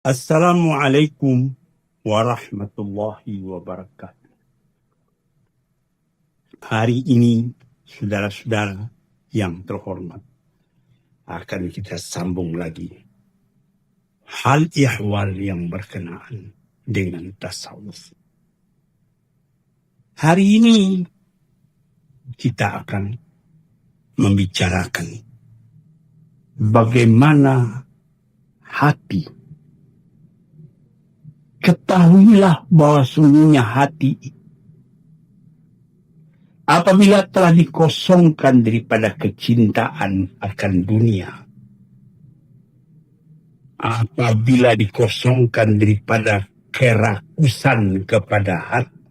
Assalamualaikum warahmatullahi wabarakatuh. Hari ini, saudara-saudara yang terhormat, akan kita sambung lagi hal ihwal yang berkenaan dengan tasawuf. Hari ini kita akan membicarakan bagaimana hati. Ketahuilah bahwa sungguhnya hati apabila telah dikosongkan daripada kecintaan akan dunia, apabila dikosongkan daripada kerakusan kepada hati,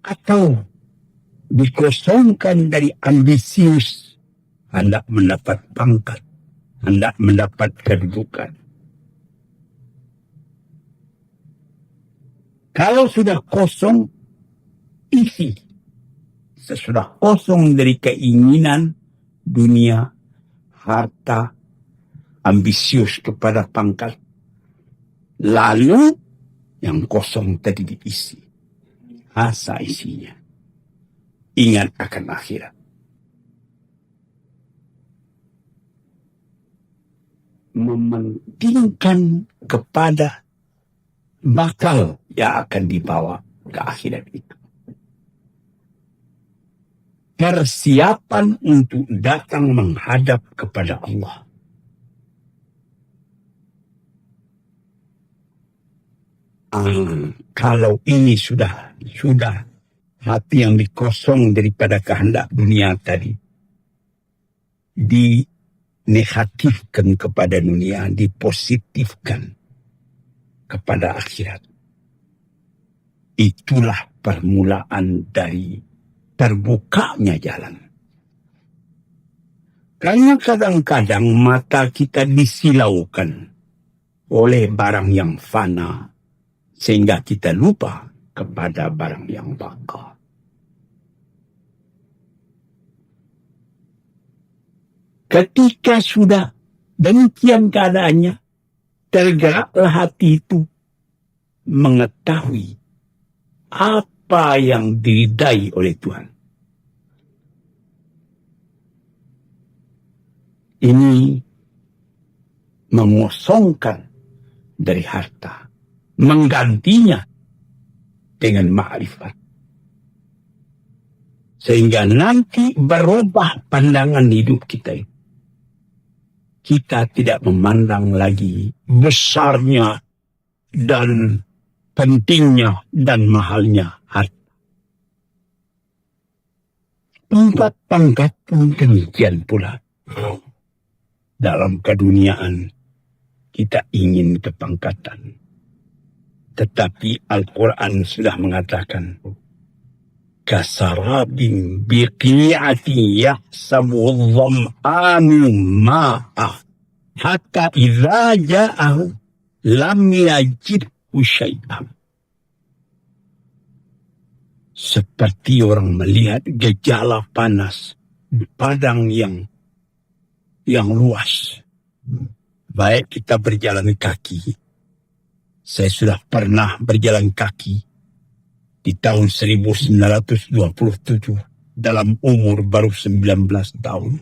atau dikosongkan dari ambisius, hendak mendapat pangkat, hendak mendapat kedudukan. Kalau sudah kosong, isi. Sesudah kosong dari keinginan dunia, harta, ambisius kepada pangkat. Lalu yang kosong tadi diisi. Asa isinya. Ingat akan akhirat. Mementingkan kepada bakal yang akan dibawa ke akhirat itu. Persiapan untuk datang menghadap kepada Allah. Kalau ini sudah hati yang dikosong daripada kehendak dunia tadi, dinegatifkan kepada dunia, dipositifkan kepada akhirat. Itulah permulaan dari terbukanya jalan. Karena kadang-kadang mata kita disilaukan oleh barang yang fana, sehingga kita lupa kepada barang yang baka. Ketika sudah demikian keadaannya, tergeraklah hati itu mengetahui apa yang diridai oleh Tuhan. Ini mengosongkan dari harta, menggantinya dengan ma'rifat. Sehingga nanti berubah pandangan hidup kita. Kita tidak memandang lagi besarnya dan pentingnya dan mahalnya harta. Pangkat-pangkat pun demikian pula. Dalam keduniaan kita ingin kepangkatan. Tetapi Al-Quran sudah mengatakan, kasarabim biqi'ati yahsabu dham'anu ma'ah hatta idza ja'ahu lam yajidhu syai'an. Seperti orang melihat gejala panas di padang yang luas. Baik kita berjalan kaki. Saya sudah pernah berjalan kaki di tahun 1927 dalam umur baru 19 tahun.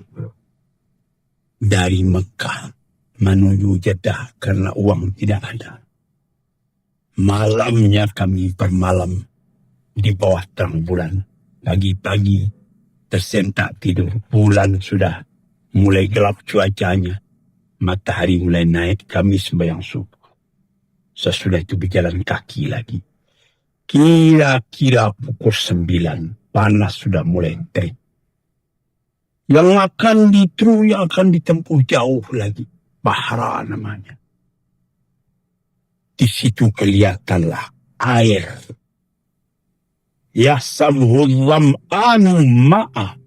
Dari Mekah menuju Jeddah karena uang tidak ada. Malamnya kami bermalam di bawah terang bulan. Pagi-pagi tersentak tidur. Bulan sudah mulai gelap cuacanya. Matahari mulai naik, kami sembahyang subuh. Sesudah itu berjalan kaki lagi. Kira-kira pukul 9, panas sudah mulai terik. Yang akan ditempuh jauh lagi. Bahra namanya. Di situ kelihatanlah air. Yahsabuhu dham'anu ma'ah.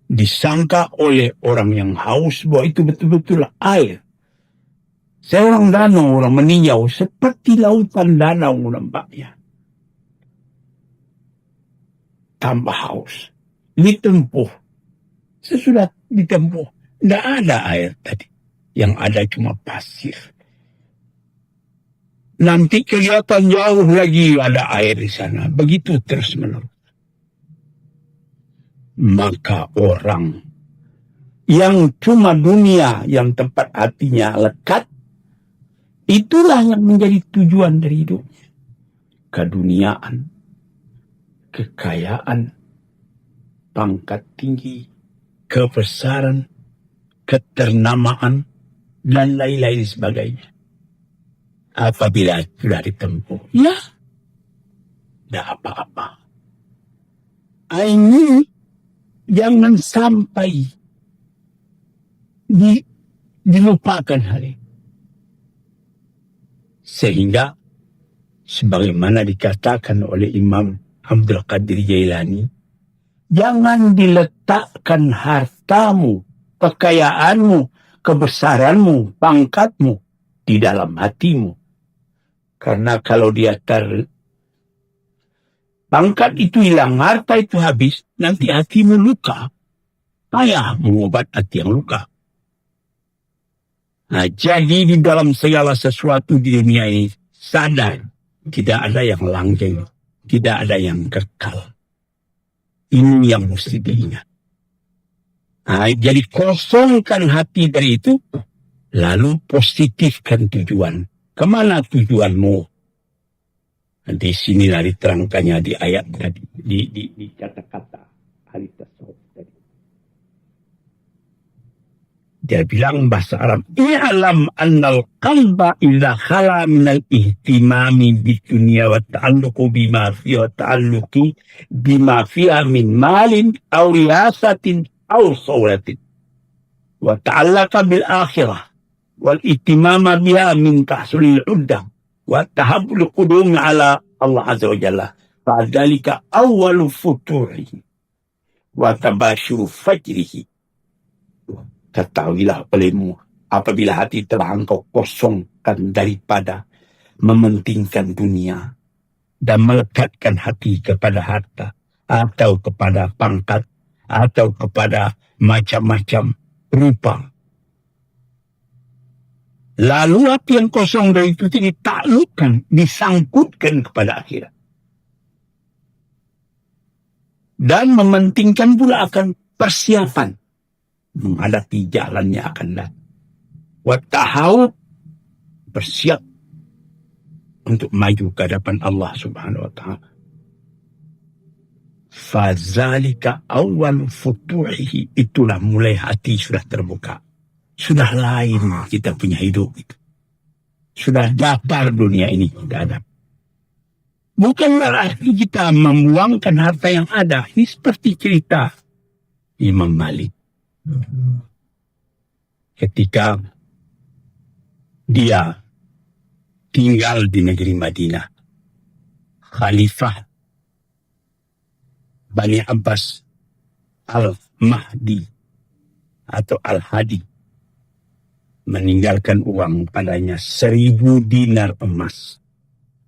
Disangka oleh orang yang haus bahwa itu betul-betul air. Seorang danau, orang meninjau seperti lautan danau nampaknya. Tambah haus. Ditempuh. Sesudah ditempuh, tidak ada air tadi. Yang ada cuma pasir. Nanti kelihatan jauh lagi ada air di sana. Begitu terus menerus. Maka orang yang cuma dunia, yang tempat hatinya lekat, itulah yang menjadi tujuan dari hidupnya. Keduniaan, kekayaan, pangkat tinggi, kebesaran, keternamaan, dan lain-lain sebagainya. Apabila sudah ditempuh, ya, tidak apa-apa. Ini jangan sampai dilupakan hal ini. Sehingga sebagaimana dikatakan oleh Imam Abdul Qadir Jailani, jangan diletakkan hartamu, kekayaanmu, kebesaranmu, pangkatmu di dalam hatimu. Karena kalau dia pangkat itu hilang, harta itu habis, nanti hatimu luka. Payah mengobat hati yang luka. Nah, jadi di dalam segala sesuatu di dunia ini, sadar, tidak ada yang langgeng, tidak ada yang kekal. Ini yang mesti diingat. Nah, jadi kosongkan hati dari itu, lalu positifkan tujuan. Kemana tujuanmu? Di sinilah diterangkannya di ayat tadi, di kata-kata ahli tasawuf tadi. Dia bilang bahasa Arab, i'lam annal qalba idza khala minal ihtimami bidunya wa ta'alluqu bima fiha wa ta'alluqi bima fiha min malin aw riyasatin aw sawlatin wa ta'allaqa bil akhirah wal ihtimama biha min tahsulil uddah wa tahabbul qudum ala Allah azza wa jalla fadzalika awwalu futurihi wa tabashuru fajrihi. Ketahuilah olehmu, apabila hati telah engkau kosongkan daripada mementingkan dunia dan melekatkan hati kepada harta atau kepada pangkat atau kepada macam-macam rupa, lalu hati yang kosong dari itu ditaklukkan, disangkutkan kepada akhirat dan mementingkan pula akan persiapan menghadapi jalannya akan datang. Watahau, bersiap untuk maju ke hadapan Allah Subhanahu wa Ta'ala. Fadzalika awal futuhihi, itulah mulai hati sudah terbuka. Sudah lain kita punya hidup itu. Sudah daftar dunia ini kita ada. Bukan berarti kita membuangkan harta yang ada. Ini seperti cerita Imam Malik. Ketika dia tinggal di negeri Madinah, Khalifah Bani Abbas Al-Mahdi atau Al-Hadi meninggalkan uang padanya 1.000 dinar emas.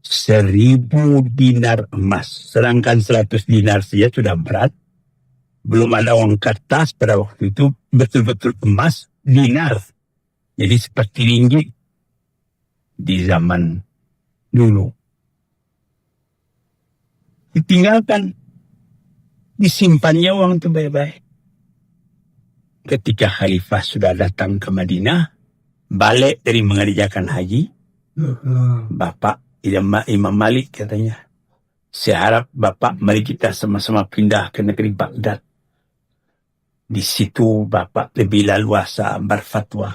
1.000 dinar emas. Sedangkan 100 dinar saja sudah berat. Belum ada uang kertas pada waktu itu, betul-betul emas, dinar. Jadi seperti ringgit di zaman dulu. Ditinggalkan, disimpannya uang itu baik-baik. Ketika Khalifah sudah datang ke Madinah, balik dari mengerjakan haji, Bapak Imam Malik katanya, saya harap Bapak mari kita sama-sama pindah ke negeri Baghdad. Di situ Bapak lebih leluasa berfatwa.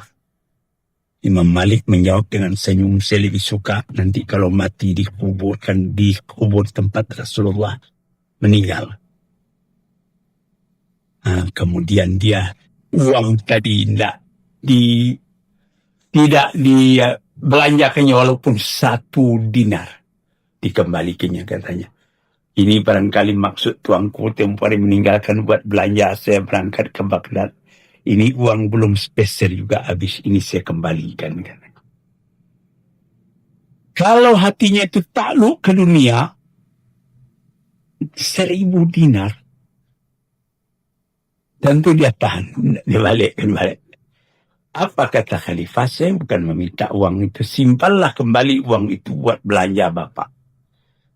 Imam Malik menjawab dengan senyum, saya lebih suka nanti kalau mati dikuburkan di kubur tempat Rasulullah meninggal. Nah, kemudian dia uang tadi tidak dibelanjakannya walaupun 1 dinar, dikembalikannya katanya. Ini barangkali maksud tuanku tempoh hari meninggalkan buat belanja, saya berangkat ke Baghdad. Ini uang belum spesial juga habis, ini saya kembalikan. Kalau hatinya itu takluk ke dunia, 1.000 dinar, tentu dia tahan, dia balik. Apa kata khalifah? Saya bukan meminta uang itu. Simpanlah kembali uang itu buat belanja Bapak.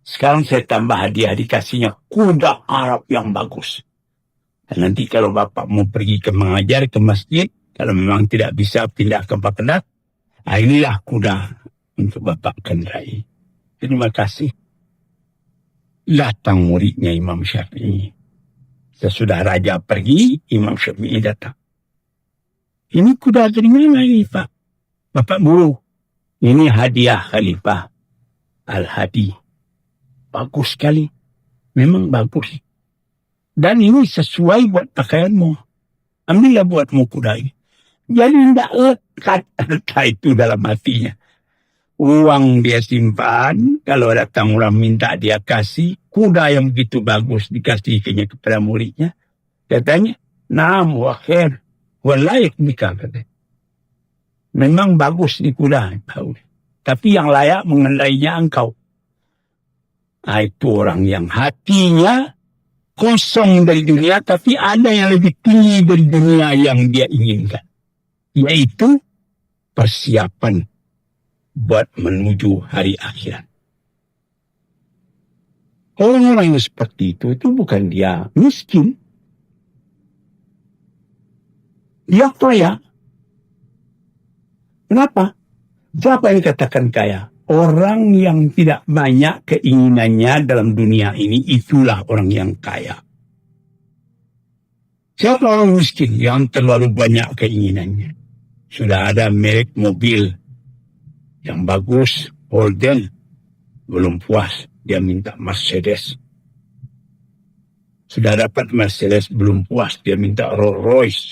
Sekarang saya tambah hadiah, dikasihnya kuda Arab yang bagus. Dan nanti kalau Bapak mau pergi ke mengajar ke masjid, kalau memang tidak bisa pindah ke Baghdad, inilah kuda untuk Bapak kendarai. Terima kasih. Datang muridnya Imam Syafi'i. Sesudah raja pergi, Imam Syafi'i datang. Ini kuda dari mana ini, Pak? Bapak guru. Ini hadiah Khalifah Al-Hadi. Bagus sekali. Memang bagus. Dan ini sesuai buat pakaianmu. Ambillah buatmu kuda ini. Jadi tidak lekat harta itu dalam hatinya. Uang dia simpan. Kalau datang orang minta dia kasih. Kuda yang begitu bagus dikasihnya kepada muridnya. Katanya, naam wa khair. Walayak bika katanya. Memang bagus di kuda. Tapi yang layak mengendalinya engkau. Nah, itu orang yang hatinya kosong dari dunia, tapi ada yang lebih tinggi dari dunia yang dia inginkan. Yaitu persiapan buat menuju hari akhirat. Orang-orang yang seperti itu bukan dia miskin. Dia kaya. Kenapa? Siapa yang dikatakan kaya? Orang yang tidak banyak keinginannya dalam dunia ini, itulah orang yang kaya. Siapa orang miskin yang terlalu banyak keinginannya? Sudah ada merek mobil yang bagus, Holden, belum puas, dia minta Mercedes. Sudah dapat Mercedes, belum puas, dia minta Rolls Royce.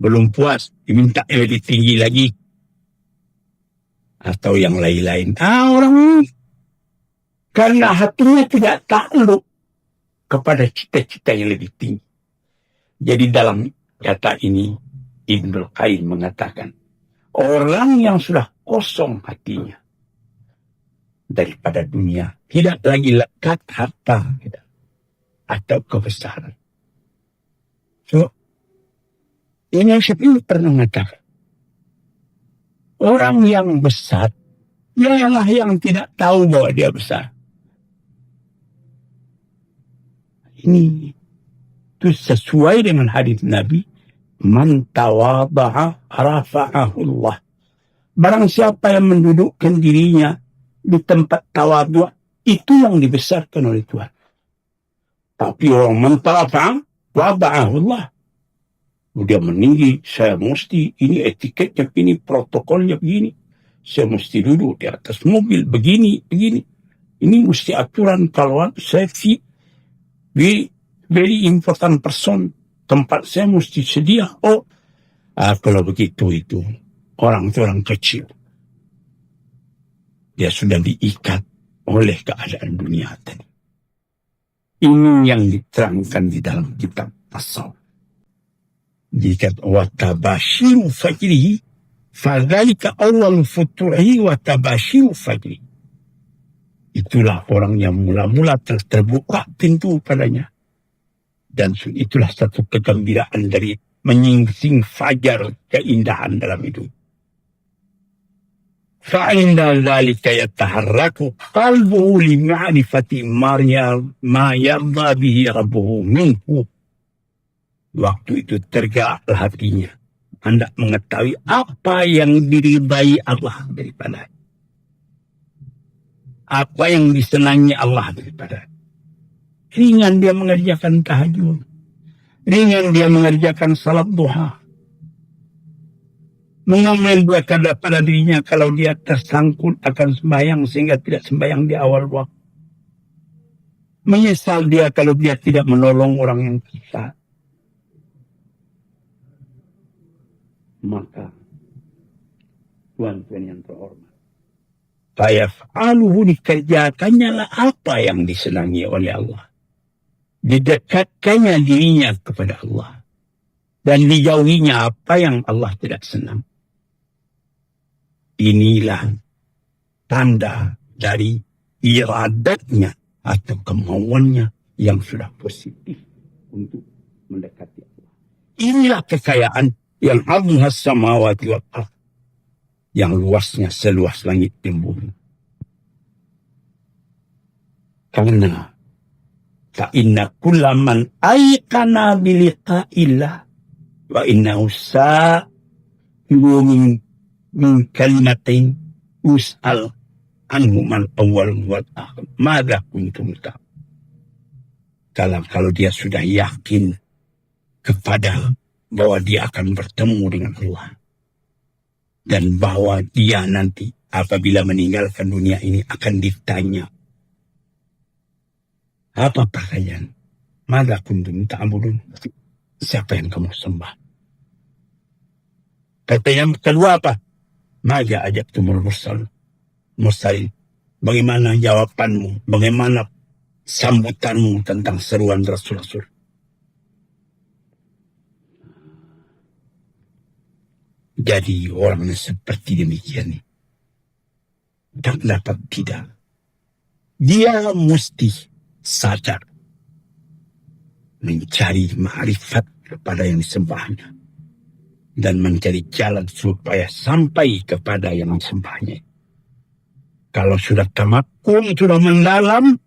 Belum puas, diminta yang lebih tinggi lagi. Atau yang lain-lain. Orang karena hatinya tidak takluk kepada cita-cita yang lebih tinggi. Jadi dalam kata ini, Ibnul Qayyim mengatakan, orang yang sudah kosong hatinya daripada dunia, tidak lagi lekat harta atau kebesaran. So, ini yang saya pernah mengatakan, orang yang besar, ialah yang tidak tahu bahwa dia besar. Ini itu sesuai dengan hadis Nabi, man tawada'a rafa'ahu Allah. Barang siapa yang mendudukkan dirinya di tempat tawadhu, itu yang dibesarkan oleh Tuhan. Tapi orang man tawada'a wada'ahu Allah. Dia meninggi, saya mesti, ini etiketnya begini, protokolnya begini. Saya mesti duduk di atas mobil, begini. Ini mesti aturan kalau saya very important person. Tempat saya mesti sedia. Kalau begitu itu, orang kecil. Dia sudah diikat oleh keadaan dunia tadi. Ini yang diterangkan di dalam kitab tasawuf. Jika watabashiru fajrihi fadzalika awal futuhi watabashiru fajrihi. Itulah orang yang mula-mula terbuka pintu padanya. Dan itulah satu kegembiraan dari menyingsing fajar, keindahan dalam hidup. Fa'inda dzalika yataharraku qalbuhu li ma'rifati ma yarda bihi rabbuhu minhu. Waktu itu tergeraklah hatinya, hendak mengetahui apa yang diridai Allah daripada, apa yang disenangi Allah daripada. Ringan dia mengerjakan tahajud, ringan dia mengerjakan salat duha, mengambil dua kada pada dirinya kalau dia tersangkut akan sembahyang sehingga tidak sembahyang di awal waktu. Menyesal dia kalau dia tidak menolong orang yang susah. Maka tuan-tuan yang terhormat, fayaf'aluhu, dikerjakannya lah apa yang disenangi oleh Allah, didekatkannya dirinya kepada Allah, dan dijauhinya apa yang Allah tidak senang. Inilah tanda dari iradatnya atau kemauannya yang sudah positif untuk mendekati Allah. Inilah kekayaan yang arduha samawati wal ardh, yang luasnya seluas langit dan bumi. Karena fa inna kullaman aikana biliqa'illah wa innahu min kalimatain us'al anhu man awal wal akhir madza kuntum ta'malun. Kalau dia sudah yakin kepada bahwa dia akan bertemu dengan Allah, dan bahwa dia nanti apabila meninggalkan dunia ini akan ditanya, apa pakaian? Madza kuntum ta'malun? Siapa yang kamu sembah? Kata yang kedua apa? Madza ajabtumul mursalin. Bagaimana jawabanmu? Bagaimana sambutanmu tentang seruan Rasul-Rasul? Jadi orang seperti demikian terdapat tidak. Dia mesti sadar mencari ma'rifat kepada yang disembahnya dan mencari jalan supaya sampai kepada yang disembahnya. Kalau sudah tamakun, sudah mendalam,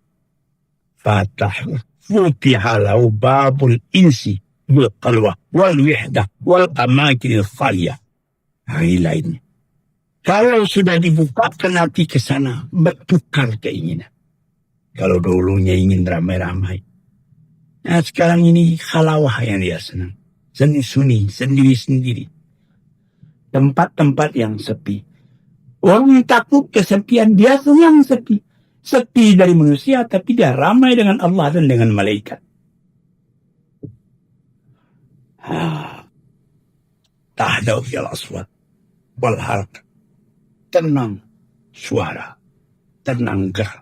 futiha lahu babul insi wal qalwa wal wihdah wal amakin khaliyah. Hari lainnya. Kalau sudah dibukakan hati ke sana, bertukar keinginan. Kalau dulunya ingin ramai-ramai, nah sekarang ini khalawah yang dia senang. Seni-suni, sendiri-sendiri. Tempat-tempat yang sepi. Orang takut kesepian, dia senang sepi. Sepi dari manusia, tapi dia ramai dengan Allah dan dengan malaikat. Tahdau fil aswat wal harq. Tenang suara, tenang gerak.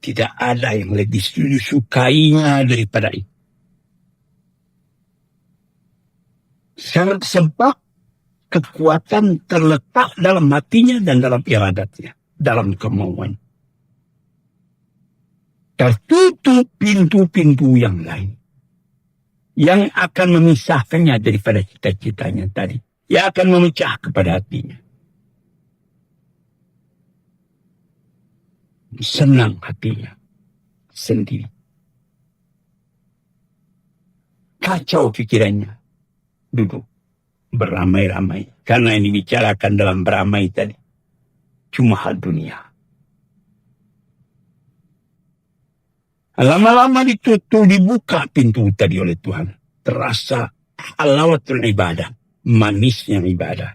Tidak ada yang lebih disukainya daripada itu. Sebab kekuatan terletak dalam hatinya dan dalam iradatnya, dalam kemauan. Tertutup pintu-pintu yang lain yang akan memisahkannya daripada cita-citanya tadi, yang akan memecah kepada hatinya. Senang hatinya sendiri, kacau pikirannya, duduk beramai-ramai. Karena ini bicarakan dalam beramai tadi cuma hal dunia. Lama-lama ditutup, dibuka pintu tadi oleh Tuhan. Terasa halawatul ibadah, manisnya ibadah.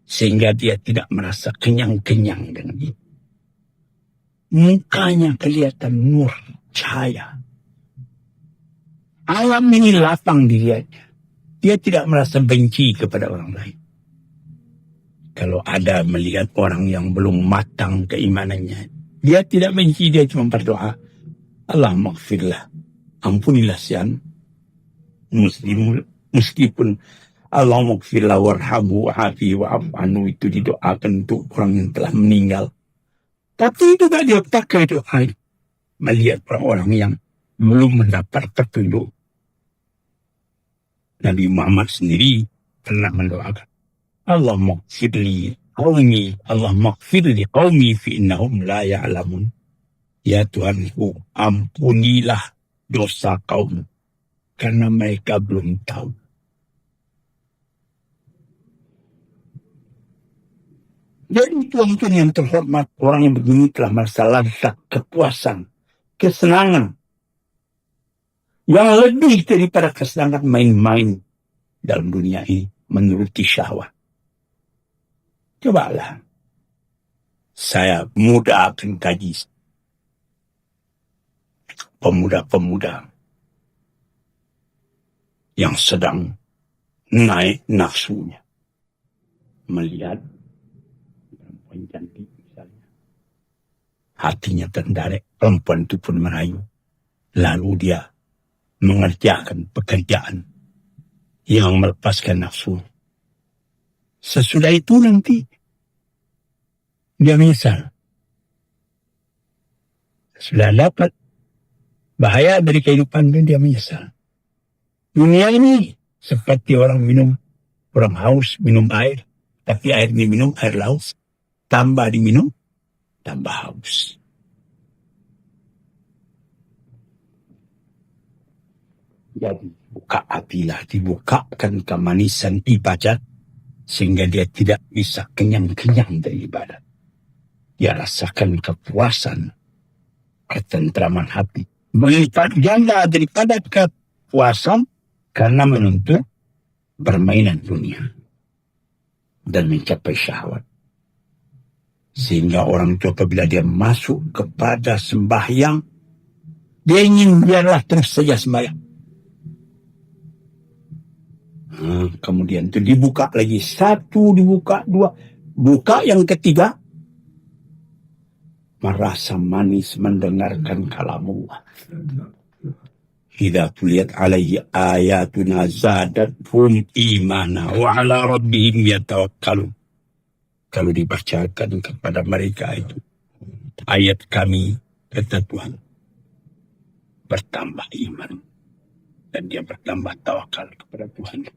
Sehingga dia tidak merasa kenyang-kenyang dengan itu. Mukanya kelihatan nur, cahaya. Alam ini lapang dirinya. Dia tidak merasa benci kepada orang lain. Kalau ada melihat orang yang belum matang keimanannya, dia tidak benci, dia cuma berdoa, Allah maghfirlah, ampunilah sian muslim, meskipun Allah maghfirlah warhamu wa'afi wa'afanu itu didoakan untuk orang yang telah meninggal. Tapi itu tak diotakkan doa melihat orang-orang yang belum mendapat petunjuk. Nabi Muhammad sendiri pernah mendoakan, Allah maghfirli qaumi, Allah maghfirli qaumi fi innahum la ya'lamun. Ya Tuhanku, ampunilah dosa kaum karena mereka belum tahu. Jadi tuan-tuan yang terhormat, orang yang begini telah merasa lazat, kepuasan, kesenangan yang lebih daripada kesenangan main-main dalam dunia ini, menuruti syahwat. Cobalah, saya muda akan kaji pemuda-pemuda yang sedang naik nafsunya, melihat perempuan cantik misalnya, hatinya tertarik, perempuan itu pun merayu, lalu dia mengerjakan pekerjaan yang melepaskan nafsu. Sesudah itu nanti dia menyesal. Sudah dapat bahaya dari kehidupan, dan dia menyesal. Dunia ini seperti orang haus minum air. Tapi air diminum, air laut. Tambah diminum, tambah haus. Jadi buka hatilah, dibukakan kemanisan ibadat sehingga dia tidak bisa kenyang-kenyang dari ibadat. Dia rasakan kepuasan, ketentraman hati. Melipat ganda daripada kepuasan karena menuntut permainan dunia dan mencapai syahwat. Sehingga orang itu apabila dia masuk kepada sembahyang, dia ingin biarlah terus saja sembahyang. Kemudian itu dibuka lagi, satu dibuka, dua, buka yang ketiga, merasa manis mendengarkan kalamullah. Idza tuliyat alaihi ayatuna zadathum imana wa ala rabbihim yatawakkalun. Kalau dibacakan kepada mereka itu ayat kami, kata Tuhan, bertambah iman dan dia bertambah tawakal kepada Tuhan.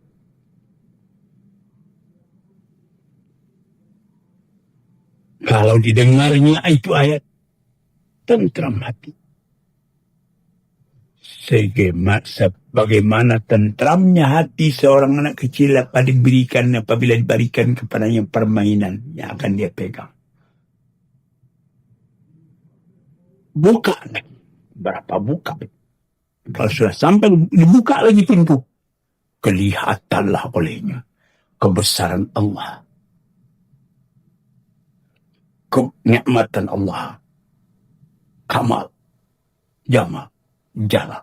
Kalau didengarnya itu ayat, tentram hati. Sebagaimana tentramnya hati seorang anak kecil apabila diberikan kepadanya permainan yang akan dia pegang. Buka lagi. Berapa buka? Kalau sudah sampai dibuka lagi pintu, kelihatanlah olehnya kebesaran Allah, kenikmatan Allah, kamal, jamal, jalal,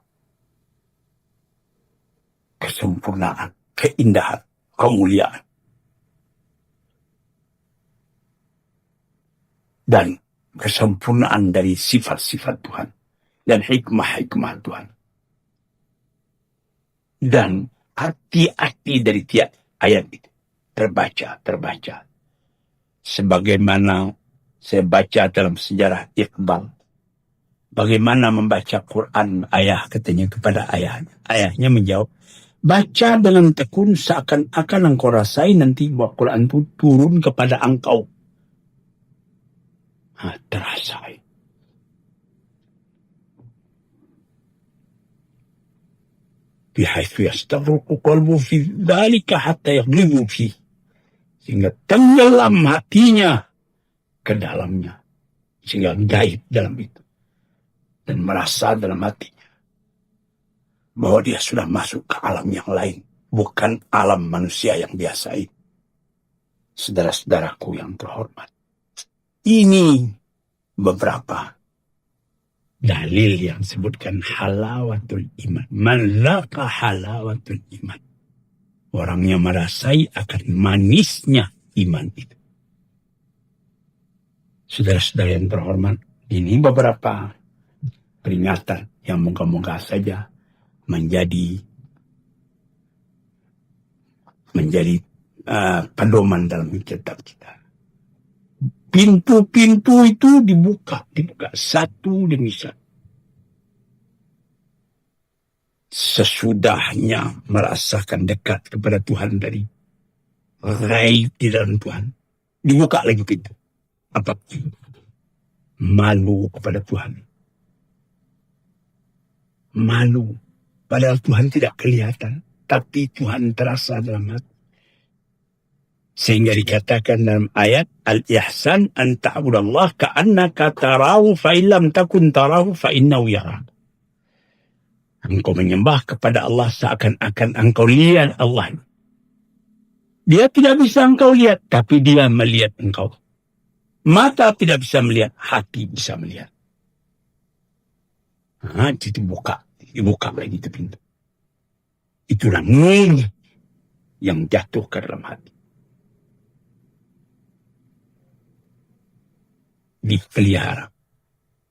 kesempurnaan, keindahan, kemuliaan, dan kesempurnaan dari sifat-sifat Tuhan dan hikmah-hikmah Tuhan. Dan arti-arti dari tiap ayat itu terbaca. Sebagaimana saya baca dalam sejarah Iqbal, bagaimana membaca Quran ayah katanya kepada ayahnya. Ayahnya menjawab, baca dengan tekun seakan-akan engkau rasai nanti bahwa Quran itu turun kepada engkau. Terasa. Bihaitu yastaghriqu qalbu fi dzalika hatta yaghlibu fi. Sehingga tenggelam hatinya ke dalamnya. Sehingga gaib dalam itu. Dan merasa dalam hatinya bahwa dia sudah masuk ke alam yang lain. Bukan alam manusia yang biasa ini. Saudara-saudaraku yang terhormat. Ini beberapa dalil yang disebutkan halawatul iman. Man laqa halawatul iman. Orang yang merasai akan manisnya iman itu. Saudara-saudara yang terhormat, ini beberapa peringatan yang moga-moga saja menjadi pedoman dalam hidup kita. Pintu-pintu itu dibuka satu demi satu. Sesudahnya merasakan dekat kepada Tuhan dari raih di dalam Tuhan, dibuka lagi pintu. Apa? Malu kepada Tuhan. Malu. Padahal Tuhan tidak kelihatan, tapi Tuhan terasa dalam hati. Sehingga dikatakan dalam ayat al-ihsan an ta'budallah ka'annaka tarahu fa illam takun tarahu fa innahu yarak. Engkau menyembah kepada Allah seakan-akan engkau lihat Allah. Dia tidak bisa engkau lihat, tapi dia melihat engkau. Mata tidak bisa melihat, hati bisa melihat. Dibuka lagi itu pintu. Itulah nur yang jatuh ke dalam hati. Dipelihara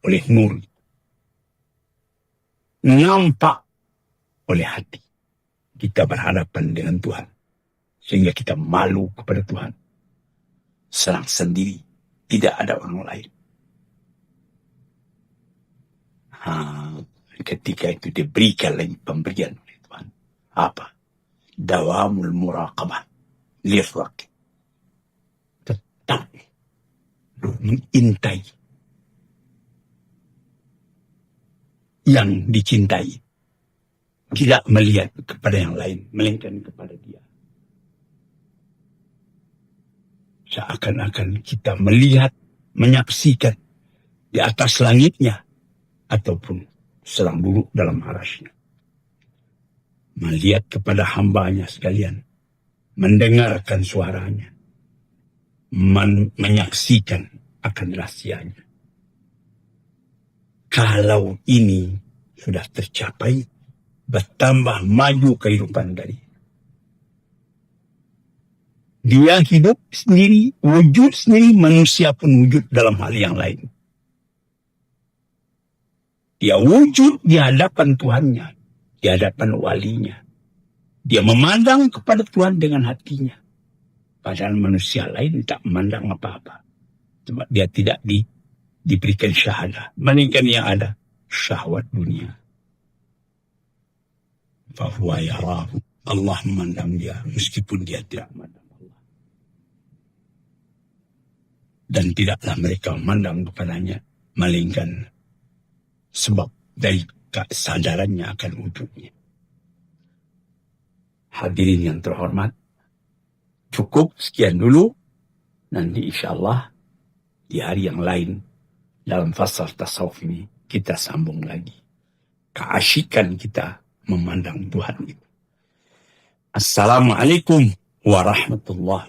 oleh nur, nampak oleh hati. Kita berhadapan dengan Tuhan sehingga kita malu kepada Tuhan. Serang sendiri, tidak ada orang lain. Ketika itu diberikan lagi pemberian oleh Tuhan. Apa? Dawamul muraqabah lirraqib. Tetap mengintai yang dicintai. Tidak melihat kepada yang lain, melainkan kepada dia. Seakan-akan kita melihat, menyaksikan di atas langitnya, ataupun sedang duduk dalam arasnya. Melihat kepada hambanya sekalian, mendengarkan suaranya, menyaksikan akan rahsianya. Kalau ini sudah tercapai, bertambah maju kehidupan dari dia hidup sendiri, wujud sendiri, manusia pun wujud dalam hal yang lain. Dia wujud di hadapan Tuhannya, di hadapan walinya. Dia memandang kepada Tuhan dengan hatinya. Padahal manusia lain tak memandang apa-apa. Sebab dia tidak diberikan syahadah. Melainkan yang ada syahwat dunia. Fahuwa yarahu. Allah memandang dia meskipun dia tidak memandang Allah. Dan tidaklah mereka memandang kepadanya, melainkan sebab dari kesadarannya akan wujudnya. Hadirin yang terhormat, cukup sekian dulu. Nanti insyaAllah di hari yang lain dalam fasal tasawuf ini kita sambung lagi keasyikan kita memandang Tuhan itu. Assalamualaikum warahmatullahi